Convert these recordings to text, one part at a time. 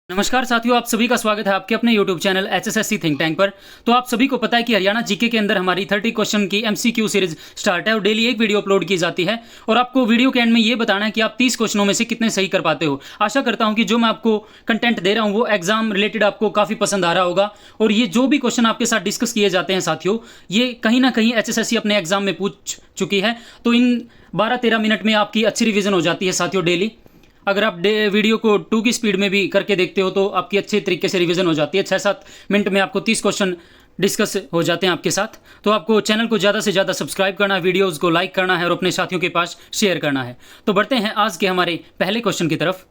नमस्कार साथियों, आप सभी का स्वागत है आपके अपने YouTube channel HSSC think tank पर। तो आप सभी को पता है कि हरियाणा जीके के अंदर हमारी 30 क्वेश्चन की MCQ सीरीज स्टार्ट है और डेली एक वीडियो अपलोड की जाती है और आपको वीडियो के एंड में ये बताना है कि आप 30 क्वेश्चनों में से कितने सही कर पाते हो। आशा करता हूं कि जो मैं आपको कंटेंट दे रहा हूं वो एग्जाम रिलेटेड आपको काफ़ी पसंद आ रहा होगा और ये जो भी क्वेश्चन आपके साथ डिस्कस किए जाते हैं साथियों, ये कहीं ना कहीं HSSC अपने एग्जाम में पूछ चुकी है। तो इन 12-13 मिनट में आपकी अच्छी रिविजन हो जाती है साथियों डेली। अगर आप वीडियो को 2 की स्पीड में भी करके देखते हो तो आपकी अच्छे तरीके से रिवीजन हो जाती है। 6-7 मिनट में आपको 30 क्वेश्चन डिस्कस हो जाते हैं आपके साथ। तो आपको चैनल को ज़्यादा से ज़्यादा सब्सक्राइब करना है, वीडियोस को लाइक करना है और अपने साथियों के पास शेयर करना है। तो बढ़ते हैं आज के हमारे पहले क्वेश्चन की तरफ।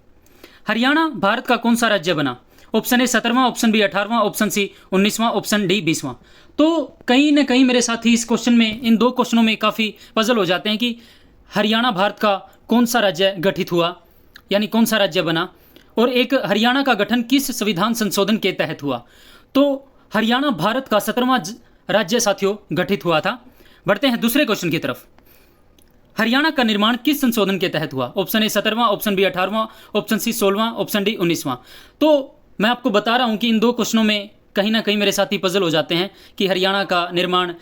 हरियाणा भारत का कौन सा राज्य बना? ऑप्शन ए 17वां, ऑप्शन बी 18वां, ऑप्शन सी 19वां, ऑप्शन डी 20वां। तो कहीं ना कहीं मेरे साथी इस क्वेश्चन में, इन 2 क्वेश्चनों में काफ़ी पजल हो जाते हैं कि हरियाणा भारत का कौन सा राज्य गठित हुआ, यानी कौन सा राज्य बना, और एक हरियाणा का गठन किस संविधान संशोधन के तहत हुआ। तो हरियाणा भारत का 17वां राज्य साथियों गठित हुआ था। बढ़ते हैं दूसरे क्वेश्चन की तरफ। हरियाणा का निर्माण किस संशोधन के तहत हुआ? ऑप्शन ए 17वां, ऑप्शन बी 18वां, ऑप्शन सी 16वां, ऑप्शन डी 19वां। तो मैं आपको बता रहा हूं कि इन 2 क्वेश्चनों में कहीं ना कहीं मेरे साथी पजल हो जाते हैं कि हरियाणा का निर्माण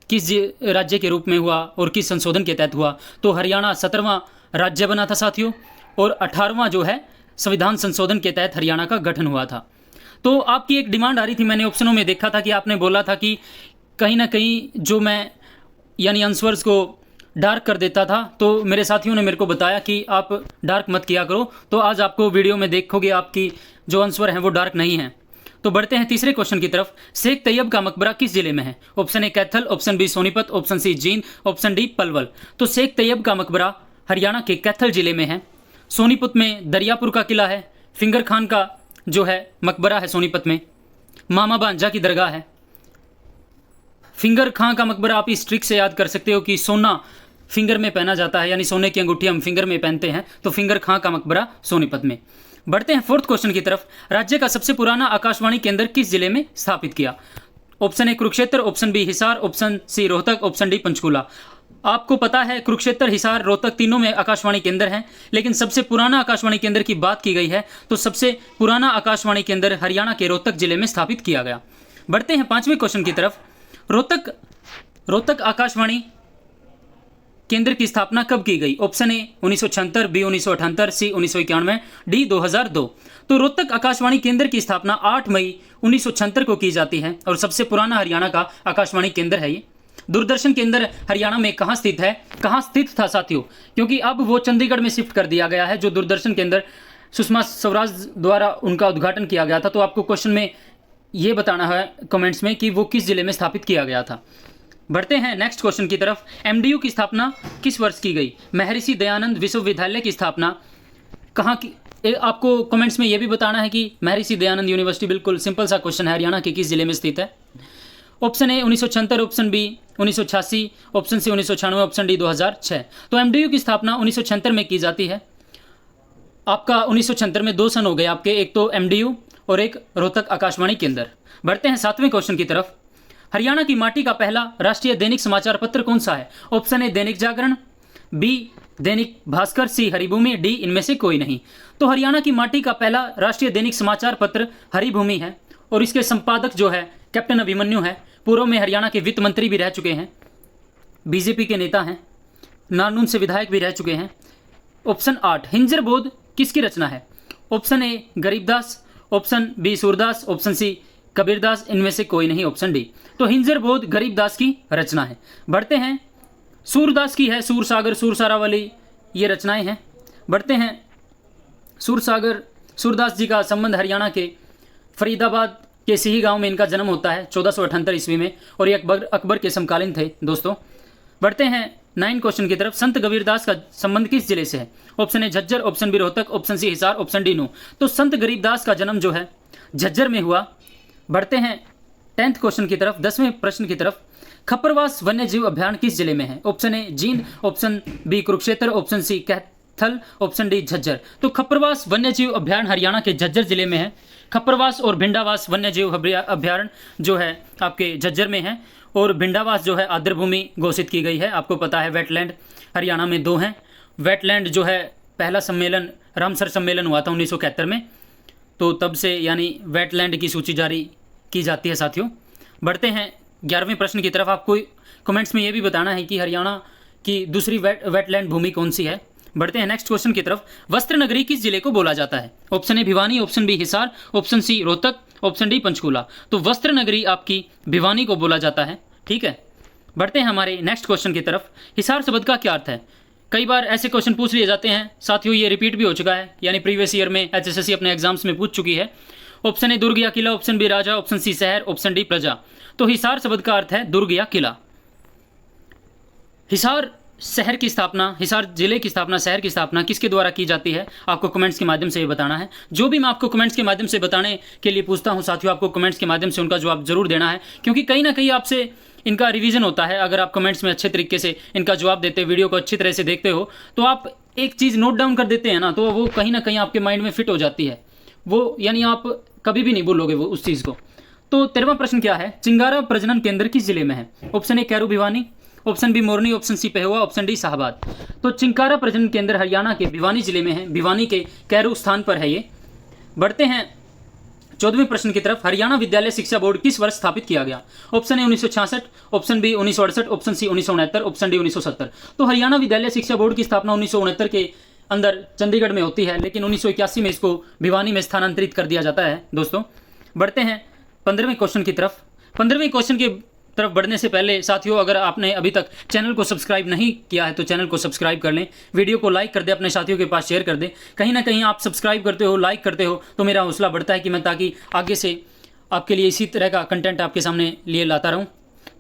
किस राज्य के रूप में हुआ और किस संशोधन के तहत हुआ। तो हरियाणा 17वां राज्य बना था साथियों और 18वां जो है संविधान संशोधन के तहत हरियाणा का गठन हुआ था। तो आपकी एक डिमांड आ रही थी, मैंने ऑप्शनों में देखा था कि आपने बोला था कि कहीं ना कहीं जो मैं यानी आंसर्स को डार्क कर देता था, तो मेरे साथियों ने मेरे को बताया कि आप डार्क मत किया करो। तो आज आपको वीडियो में देखोगे आपकी जो आंसर हैं वो डार्क नहीं है। तो बढ़ते हैं तीसरे क्वेश्चन की तरफ। शेख तैयब का मकबरा किस जिले में है? Option A Kaithal, option B Sonipat, option C Jind, option D Palwal. तो शेख तैयब का मकबरा हरियाणा के कैथल जिले में है। सोनीपत में दरियापुर का किला है, फिंगर खान का जो है मकबरा है सोनीपत में, मामा भांजा की दरगाह है। फिंगर खान का मकबरा आप इस ट्रिक से याद कर सकते हो कि सोना फिंगर में पहना जाता है, यानी सोने की अंगूठी हम फिंगर में पहनते हैं, तो फिंगर खान का मकबरा सोनीपत में। बढ़ते हैं फोर्थ क्वेश्चन की तरफ। राज्य का सबसे पुराना आकाशवाणी केंद्र किस जिले में स्थापित किया? Option A Kurukshetra, option B Hisar, option C Rohtak, option D Panchkula. आपको पता है कुरुक्षेत्र, हिसार, रोहतक तीनों में आकाशवाणी केंद्र हैं, लेकिन सबसे पुराना आकाशवाणी केंद्र की बात की गई है तो सबसे पुराना आकाशवाणी केंद्र हरियाणा के रोहतक जिले में स्थापित किया गया। बढ़ते हैं 5वें क्वेश्चन की तरफ। रोहतक आकाशवाणी केंद्र की स्थापना कब की गई? Option A 1976, B 1978, C 1991, D 2002। तो रोहतक आकाशवाणी केंद्र की स्थापना 8 मई 1976 को की जाती है और सबसे पुराना हरियाणा का आकाशवाणी केंद्र है ये। दूरदर्शन केंद्र हरियाणा में कहाँ स्थित है? कहाँ स्थित था साथियों, क्योंकि अब वो चंडीगढ़ में शिफ्ट कर दिया गया है। जो दूरदर्शन केंद्र सुषमा स्वराज द्वारा उनका उद्घाटन किया गया था। तो आपको क्वेश्चन में ये बताना है कमेंट्स में कि वो किस जिले में स्थापित किया गया था। बढ़ते हैं नेक्स्ट क्वेश्चन की तरफ। MDU की स्थापना किस वर्ष की गई? महर्षि दयानंद विश्वविद्यालय की स्थापना कहाँ की? आपको कमेंट्स में ये भी बताना है कि महर्षि दयानंद यूनिवर्सिटी, बिल्कुल सिंपल सा क्वेश्चन है, हरियाणा के किस जिले में स्थित है? Option A 1976, option B 1986, option C 1996, option D 2006। तो MDU की स्थापना 1976 में की जाती है। आपका 1976 में 2 सन हो गए आपके, एक तो MDU और एक रोहतक आकाशवाणी केंद्र। बढ़ते हैं 7वें क्वेश्चन की तरफ। हरियाणा की माटी का पहला राष्ट्रीय दैनिक समाचार पत्र कौन सा है? ऑप्शन ए दैनिक जागरण, बी दैनिक भास्कर, सी हरिभूमि, डी इनमें से कोई नहीं। तो हरियाणा की माटी का पहला राष्ट्रीय दैनिक समाचार पत्र हरिभूमि है और इसके संपादक जो है कैप्टन अभिमन्यु है। पूर्व में हरियाणा के वित्त मंत्री भी रह चुके हैं, बीजेपी के नेता हैं, नारनून से विधायक भी रह चुके हैं। ऑप्शन 8 हिंजर बोध किसकी रचना है? Option A Garibdas, option B Surdas, option C Kabirdas, इनमें से कोई नहीं, ऑप्शन डी। तो हिंजर बोध गरीबदास की रचना है। बढ़ते हैं सूरदास की है सूर सागर, सूर सारावली, ये रचनाएं हैं। बढ़ते हैं सूरदास जी का संबंध हरियाणा के फरीदाबाद के सिही गांव में इनका जन्म होता है 1478 ईस्वी में और ये अकबर के समकालीन थे दोस्तों। बढ़ते हैं 9 क्वेश्चन की तरफ। संत कबीरदास का संबंध किस जिले से है? Option A Jhajjar, option B Rohtak, option C Hisar, option D Nuh. तो संत गरीबदास का जन्म जो है झज्जर में हुआ। बढ़ते हैं 10th क्वेश्चन की तरफ, 10वें प्रश्न की तरफ। खप्परवास वन्य जीव अभ्यारण्य किस जिले में है? Option A Jind, option B Kurukshetra, option C Kaithal, option D Jhajjar. तो खप्परवास वन्य जीव अभ्यारण्य हरियाणा के झज्जर जिले में है। खप्परवास और भिंडावास वन्य जीव अभ्यारण्य जो है आपके झज्जर में है और भिंडावास जो है आर्द्रभूमि घोषित की गई है। आपको पता है वेटलैंड हरियाणा में 2 हैं। वेटलैंड जो है पहला सम्मेलन रामसर सम्मेलन हुआ था 1971 में, तो तब से यानी वेटलैंड की सूची जारी की जाती है साथियों। बढ़ते हैं 11वें प्रश्न की तरफ। आपको कमेंट्स में ये भी बताना है कि हरियाणा की दूसरी वेटलैंड भूमि कौन सी है। बढ़ते हैं नेक्स्ट क्वेश्चन की तरफ। वस्त्र नगरी किस जिले को बोला जाता है? Option A Bhiwani, option B Hisar, option C Rohtak, option D Panchkula. तो वस्त्र नगरी आपकी भिवानी को बोला जाता है, ठीक है। बढ़ते हैं हमारे नेक्स्ट क्वेश्चन की तरफ। हिसार शब्द का क्या अर्थ है? कई बार ऐसे क्वेश्चन पूछ लिए जाते हैं साथियों, ये रिपीट भी हो चुका है, यानी प्रीवियस ईयर में एचएसएससी अपने एग्जाम्स में पूछ चुकी है। ऑप्शन ए दुर्ग या किला, ऑप्शन बी राजा, ऑप्शन सी शहर, ऑप्शन डी प्रजा। तो हिसार शब्द का अर्थ है दुर्ग या किला। हिसार शहर की स्थापना, हिसार जिले की स्थापना, शहर की स्थापना किसके द्वारा की जाती है? आपको कमेंट्स के माध्यम से ये बताना है। जो भी मैं आपको कमेंट्स के माध्यम से बताने के लिए पूछता हूं साथियों, आपको कमेंट्स के माध्यम से उनका जवाब जरूर देना है, क्योंकि कहीं ना कहीं आपसे इनका रिवीजन होता है। अगर आप कमेंट्स में अच्छे तरीके से इनका जवाब देते, वीडियो को अच्छी तरह से देखते हो, तो आप एक चीज़ नोट डाउन कर देते हैं ना, तो वो कहीं ना कहीं आपके माइंड में फिट हो जाती है वो, यानी आप कभी भी नहीं भूलोगे वो उस चीज़ को। तो 13वां प्रश्न क्या है? चिंगारा प्रजनन केंद्र किस जिले में है? Option A Kairu Bhiwani, option B Morni, option C Pehowa, option D Shahabad. तो चिंकारा प्रजनन केंद्र हरियाणा के भिवानी जिले में है, भिवानी के कैरू स्थान पर है ये। बढ़ते हैं 14वें प्रश्न की तरफ। हरियाणा विद्यालय शिक्षा बोर्ड किस वर्ष स्थापित किया गया? Option A 1966, option B 1968, option C 1969, option D 1970। तो हरियाणा विद्यालय शिक्षा बोर्ड की स्थापना 1969 के अंदर चंडीगढ़ में होती है, लेकिन 1981 में इसको भिवानी में स्थानांतरित कर दिया जाता है दोस्तों। बढ़ते हैं 15वें क्वेश्चन की तरफ। 15वें क्वेश्चन की तरफ बढ़ने से पहले साथियों, अगर आपने अभी तक चैनल को सब्सक्राइब नहीं किया है तो चैनल को सब्सक्राइब कर लें, वीडियो को लाइक कर दें, अपने साथियों के पास शेयर कर दें। कहीं ना कहीं आप सब्सक्राइब करते हो, लाइक करते हो, तो मेरा हौसला बढ़ता है कि मैं ताकि आगे से आपके लिए इसी तरह का कंटेंट आपके सामने लिए लाता रहूँ।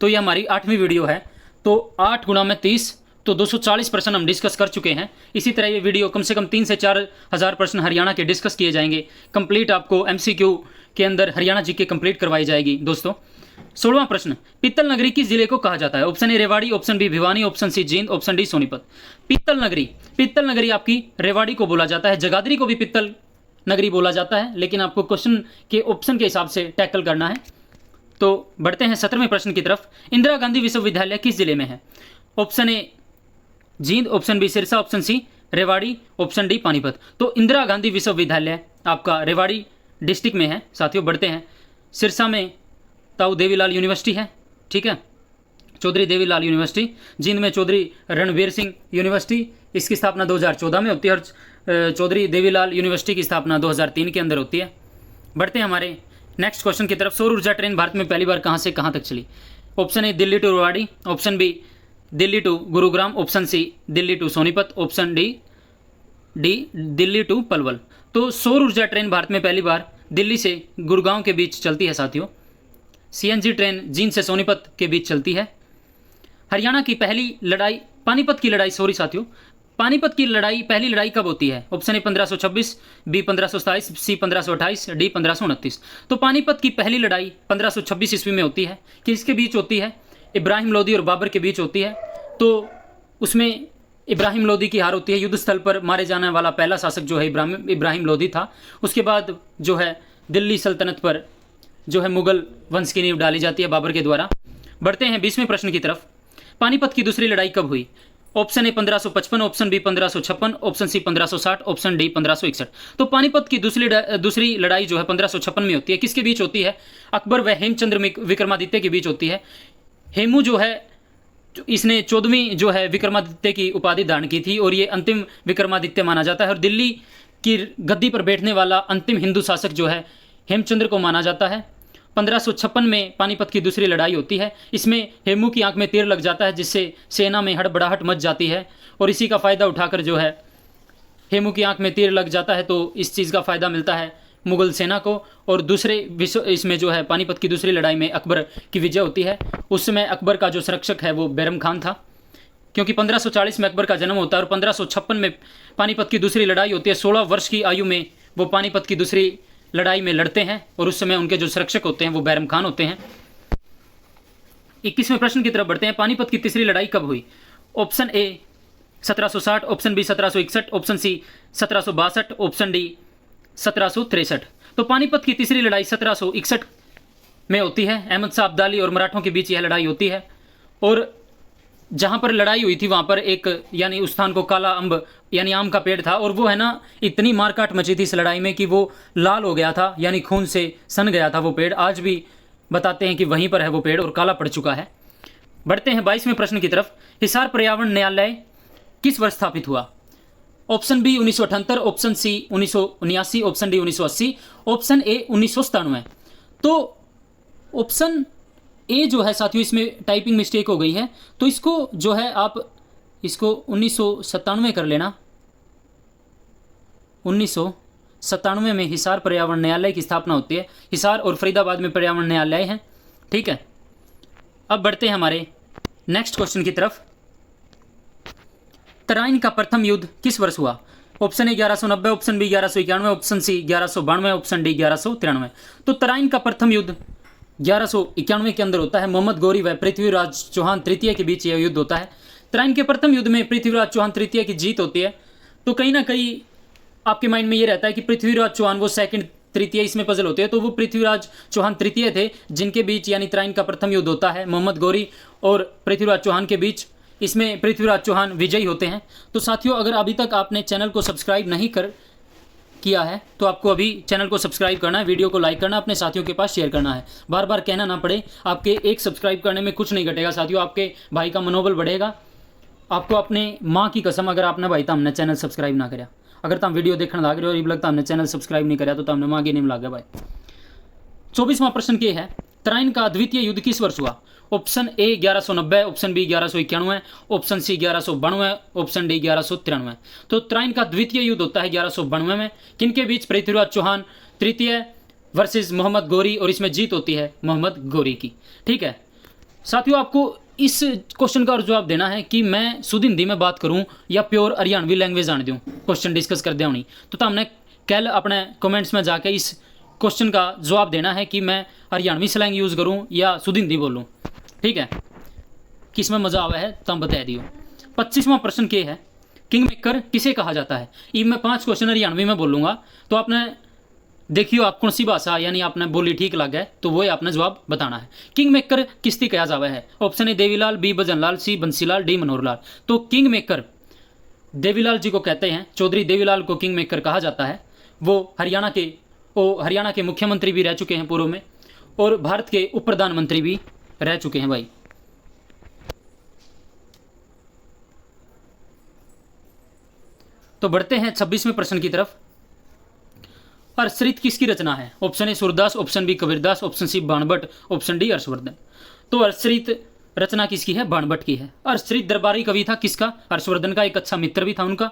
तो ये हमारी 8वीं वीडियो है, तो 8 गुणा में 30, तो 240 प्रश्न हम डिस्कस कर चुके हैं। इसी तरह ये वीडियो कम से कम 3 से 4 हज़ार प्रश्न हरियाणा के डिस्कस किए जाएंगे। कंप्लीट आपको MCQ के अंदर हरियाणा जीके कंप्लीट करवाई जाएगी दोस्तों। 16वां प्रश्न। पित्तल नगरी किस जिले को कहा जाता है? Option A Rewari, option B Bhiwani, option C Jind, option D Sonipat. पित्तल नगरी आपकी रेवाड़ी को बोला जाता है। जगाधरी को भी पित्तल नगरी बोला जाता है, लेकिन आपको क्वेश्चन के ऑप्शन के हिसाब से टैकल करना है। तो बढ़ते हैं 17वें प्रश्न की तरफ। इंदिरा गांधी विश्वविद्यालय किस जिले में है? Option A Jind, option B Sirsa, option C Rewari, option D Panipat. तो इंदिरा गांधी विश्वविद्यालय आपका रेवाड़ी डिस्ट्रिक्ट में है साथियों। बढ़ते हैं, सिरसा में ताऊ देवीलाल यूनिवर्सिटी है, ठीक है, चौधरी देवीलाल यूनिवर्सिटी। जींद में चौधरी रणवीर सिंह यूनिवर्सिटी, इसकी स्थापना 2014 में होती है, और चौधरी देवीलाल यूनिवर्सिटी की स्थापना 2003 के अंदर होती है। बढ़ते हैं हमारे नेक्स्ट क्वेश्चन की तरफ। सौर ऊर्जा ट्रेन भारत में पहली बार कहाँ से कहाँ तक चली? Option A Delhi to Rewari, option B Delhi to Gurugram, option C Delhi to Sonipat, option D Delhi to Palwal. तो सौर ऊर्जा ट्रेन भारत में पहली बार दिल्ली से गुड़गांव के बीच चलती है साथियों। CNG ट्रेन जींद से सोनीपत के बीच चलती है। हरियाणा की पहली लड़ाई, पानीपत की लड़ाई, सॉरी साथियों, पानीपत की लड़ाई, पहली लड़ाई कब होती है? Option A 1526, B 1527, C 1528, D 1529। तो पानीपत की पहली लड़ाई 1526 ईस्वी में होती है। किसके बीच होती है? इब्राहिम लोदी और बाबर के बीच होती है। तो उसमें इब्राहिम लोदी की हार होती है। युद्ध स्थल पर मारे जाने वाला पहला शासक जो है इब्राहिम लोदी था। उसके बाद जो है दिल्ली सल्तनत पर जो है मुगल वंश की नींव डाली जाती है बाबर के द्वारा। बढ़ते हैं 20वें प्रश्न की तरफ। पानीपत की दूसरी लड़ाई कब हुई? Option A 1555, option B 1556, option C 1560, option D 1561। तो पानीपत की दूसरी लड़ाई जो है 1556 में होती है। किसके बीच होती है? अकबर व हेमचंद्र विक्रमादित्य के बीच होती है। हेमू जो है इसने 14वीं जो है विक्रमादित्य की उपाधि धारण की थी, और ये अंतिम विक्रमादित्य माना जाता है। और दिल्ली की गद्दी पर बैठने वाला अंतिम हिंदू शासक जो है हेमचंद्र को माना जाता है। 1556 में पानीपत की दूसरी लड़ाई होती है। इसमें हेमू की आंख में तीर लग जाता है, जिससे सेना में हड़बड़ाहट मच जाती है, और इसी का फ़ायदा उठाकर जो है हेमू की आंख में तीर लग जाता है, तो इस चीज़ का फ़ायदा मिलता है मुगल सेना को। और दूसरे विश्व इसमें जो है पानीपत की दूसरी लड़ाई में अकबर की विजय होती है। उस समय अकबर का जो संरक्षक है वो बैरम खान था, क्योंकि 1540 में अकबर का जन्म होता है और 1556 में पानीपत की दूसरी लड़ाई होती है। 16 वर्ष की आयु में वो पानीपत की दूसरी लड़ाई में लड़ते हैं, और उस समय उनके जो संरक्षक होते हैं वो बैरम खान होते हैं। 21वें प्रश्न की तरफ बढ़ते हैं। पानीपत की तीसरी लड़ाई कब हुई? Option A 1760, option B 1761, option C 1762, option D 1763। तो पानीपत की तीसरी लड़ाई 1761 में होती है। अहमद शाह अब्दाली और मराठों के बीच यह लड़ाई होती है, और जहाँ पर लड़ाई हुई थी वहाँ पर एक यानी उस स्थान को काला अम्ब यानी आम का पेड़ था, और वो है ना इतनी मारकाट मची थी इस लड़ाई में कि वो लाल हो गया था, यानी खून से सन गया था वो पेड़। आज भी बताते हैं कि वहीं पर है वो पेड़ और काला पड़ चुका है। बढ़ते हैं 22वें प्रश्न की तरफ। हिसार पर्यावरण न्यायालय किस वर्ष स्थापित हुआ? Option B 1978, option C 1979, option D 1980, option A 1997। तो ऑप्शन ए जो है साथियों, इसमें टाइपिंग मिस्टेक हो गई है, तो इसको जो है आप इसको 1997 कर लेना। 1997 में हिसार पर्यावरण न्यायालय की स्थापना होती है। हिसार और फरीदाबाद में पर्यावरण न्यायालय है, ठीक है। अब बढ़ते हैं हमारे नेक्स्ट क्वेश्चन की तरफ। तराइन का प्रथम युद्ध किस वर्ष हुआ? Option A 1190, option B 1191, option C 1192, option D 1193। तो तराइन का प्रथम युद्ध 1191 के अंदर होता है। मोहम्मद गौरी व पृथ्वीराज चौहान तृतीय के बीच यह युद्ध होता है। तराइन के प्रथम युद्ध में पृथ्वीराज चौहान तृतीय की जीत होती है। तो कहीं ना कहीं आपके माइंड में ये रहता है कि पृथ्वीराज चौहान वो सेकंड तृतीय इसमें पजल होते हैं, तो वो पृथ्वीराज चौहान तृतीय थे जिनके बीच यानी तराइन का प्रथम युद्ध होता है मोहम्मद गौरी और पृथ्वीराज चौहान के बीच। इसमें पृथ्वीराज चौहान विजयी होते हैं। तो साथियों, अगर अभी तक आपने चैनल को सब्सक्राइब नहीं किया है तो आपको अभी चैनल को सब्सक्राइब करना है, वीडियो को लाइक करना, अपने साथियों के पास शेयर करना है। बार बार कहना ना पड़े, आपके एक सब्सक्राइब करने में कुछ नहीं घटेगा साथियों, आपके भाई का मनोबल बढ़ेगा। आपको अपने माँ की कसम, अगर आपने भाई तो हमने चैनल सब्सक्राइब ना कराया, अगर तुम वीडियो देखने लग रहे हो और लगता हमने चैनल सब्सक्राइब नहीं कराया तो हमने माँ की नहीं लग गया भाई। 24वां प्रश्न ये है, तराइन का द्वितीय युद्ध किस वर्ष हुआ? Option A 1190, option B 1191, option C 1192, option D 1193। तो तराइन का द्वितीय युद्ध होता है 1192 में। किनके बीच? पृथ्वीराज चौहान तृतीय वर्सेस मोहम्मद गौरी, और इसमें जीत होती है मोहम्मद गौरी की, ठीक है। साथियों, आपको इस क्वेश्चन का जवाब देना है कि मैं शुद्ध हिंदी में बात करूं या प्योर हरियाणवी लैंग्वेज जान दूं, क्वेश्चन डिस्कस कर दिया होनी। तो हमने कल अपने कमेंट्स में जाके इस क्वेश्चन का जवाब देना है कि मैं हरियाणवी स्लैंग यूज़ करूं या शुद्ध हिंदी बोलूं, ठीक है। किसमें मजा आवा है तब बता दियो। 25वां प्रश्न के है, किंग मेकर किसे कहा जाता है? ये मैं 5 क्वेश्चन हरियाणवी में बोलूंगा, तो आपने देखियो आप कौन सी भाषा यानी आपने बोली ठीक लग है तो वो आपने जवाब बताना है। किंग मेकर किसती कहा जावा है? Option A Devi Lal, B Bhajan Lal, C Bansi Lal, D Manohar Lal. तो किंग मेकर देवीलाल जी को कहते हैं, चौधरी देवीलाल को किंग मेकर कहा जाता है। वो हरियाणा के मुख्यमंत्री भी रह चुके हैं पूर्व में, और भारत के उप प्रधानमंत्री भी रह चुके हैं भाई। तो बढ़ते हैं 26वें प्रश्न की तरफ। हर्षचरित किसकी रचना है? Option A Surdas, option B Kabirdas, option C Banabhatta, option D Harshavardhana. तो हर्षचरित रचना किसकी है? बाणभट्ट की है। हर्षचरित दरबारी कवि था किसका? हर्षवर्धन का एक अच्छा मित्र भी था उनका।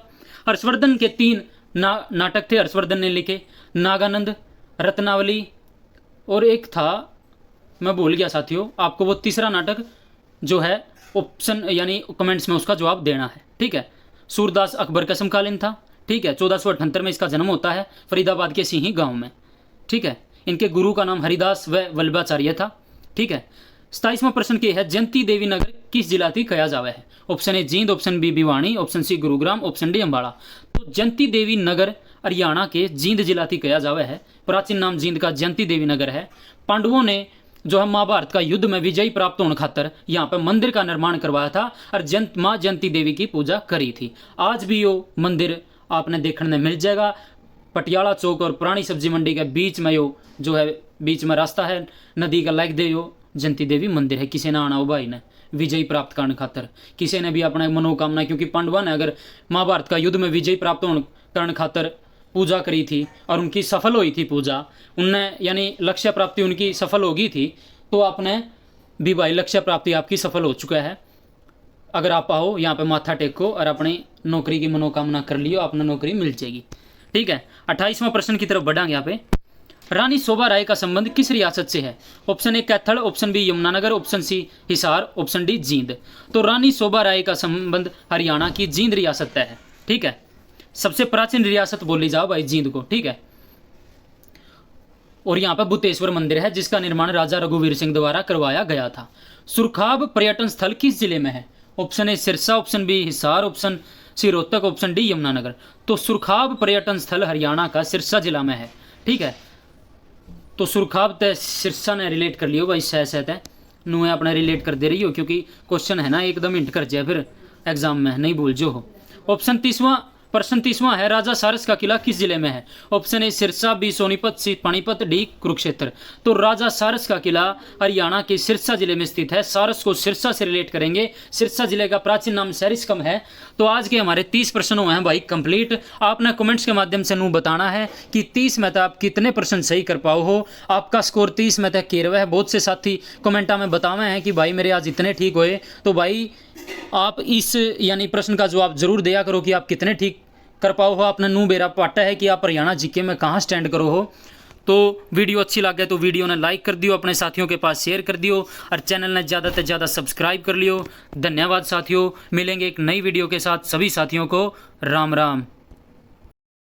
हर्षवर्धन के 3 नाटक थे हर्षवर्धन ने लिखे, नागानंद, रत्नावली, और एक था मैं भूल गया साथियों, आपको वो तीसरा नाटक जो है ऑप्शन यानी कमेंट्स में उसका जवाब देना है, ठीक है। सूरदास अकबर का समकालीन था, ठीक है। 1478 में इसका जन्म होता है फरीदाबाद के सिंही गांव में, ठीक है। इनके गुरु का नाम हरिदास व वल्लभाचार्य था, ठीक है। 27वां प्रश्न के है, जयंती देवी नगर किस जिला की कहा जावा है? Option A Jind, option B Bhiwani, option C Gurugram, option D Ambala. तो जयंती देवी नगर हरियाणा के जींद जिला की कहा जावा है। प्राचीन नाम जींद का जयंती देवी नगर है। पांडवों ने जो है महाभारत का युद्ध में विजयी प्राप्त होने खातर यहाँ पे मंदिर का निर्माण करवाया था और माँ जयंती देवी की पूजा करी थी। आज भी यो मंदिर आपने देखने मिल जाएगा। पटियाला चौक और पुरानी सब्जी मंडी के बीच में यो जो है बीच में रास्ता है, नदी का लाइक दे यो जयंती देवी मंदिर है। किसी ने आना हो भाई ने विजय प्राप्त करने खातर, किसी ने भी अपना मनोकामना, क्योंकि पांडवा ने अगर महाभारत का युद्ध में विजय प्राप्त होने करने खातर पूजा करी थी और उनकी सफल हुई थी पूजा, उनने यानी लक्ष्य प्राप्ति उनकी सफल हो गई थी, तो आपने भी भाई लक्ष्य प्राप्ति आपकी सफल हो चुका है। अगर आप आओ यहाँ पे माथा टेको और अपनी नौकरी की मनोकामना कर लियो, आपने नौकरी मिल जाएगी, ठीक है। 28वां प्रश्न की तरफ बढ़ांगे। यहाँ पे रानी शोभा राय का संबंध किस रियासत से है? Option A Kaithal, option B Yamunanagar, option C Hisar, option D Jind. तो रानी शोभा राय का संबंध हरियाणा की जींद रियासत है, ठीक है। सबसे प्राचीन रियासत बोली जाओ भाई जींद को, ठीक है। और यहाँ पर बुतेश्वर मंदिर है जिसका निर्माण राजा रघुवीर सिंह द्वारा करवाया गया था। सुरखाब पर्यटन स्थल किस जिले में है? Option A Sirsa, option B Hisar, option C Rohtak, option D Yamunanagar. तो सुरखाब पर्यटन स्थल हरियाणा का सिरसा जिला में है, ठीक है। तो सुरखाब तय सिरसा ने रिलेट कर लियो भाई, सह है नू है अपना रिलेट कर दे रही हो, क्योंकि क्वेश्चन है ना एकदम हिंट कर जाए फिर एग्जाम में नहीं भूल जो हो। ऑप्शन 30वां प्रश्न 30वां है, राजा सारस का किला किस जिले में है? Option A Sirsa, B Sonipat, C Panipat, D Kurukshetra. तो राजा सारस का किला हरियाणा के सिरसा जिले में स्थित है। सारस को सिरसा से रिलेट करेंगे। सिरसा जिले का प्राचीन नाम सैरिस्कम है। तो आज के हमारे 30 प्रश्न हुए हैं भाई कंप्लीट। आपने कमेंट्स के माध्यम से नू बताना है कि 30 में आप कितने प्रश्न सही कर पाओ हो। आपका स्कोर 30 में तक केरवा है। बहुत से साथी कमेंटा में बतावे हैं कि भाई मेरे आज इतने ठीक हुए। तो भाई आप इस यानी प्रश्न का जवाब जरूर दिया करो कि आप कितने ठीक कर पाओ हो। आपने नू बेरा पाटा है कि आप हरियाणा जीके में कहाँ स्टैंड करो हो। तो वीडियो अच्छी लगे तो वीडियो ने लाइक कर दियो, अपने साथियों के पास शेयर कर दियो और चैनल ने ज़्यादा से ज़्यादा सब्सक्राइब कर लियो। धन्यवाद साथियों, मिलेंगे एक नई वीडियो के साथ। सभी साथियों को राम राम।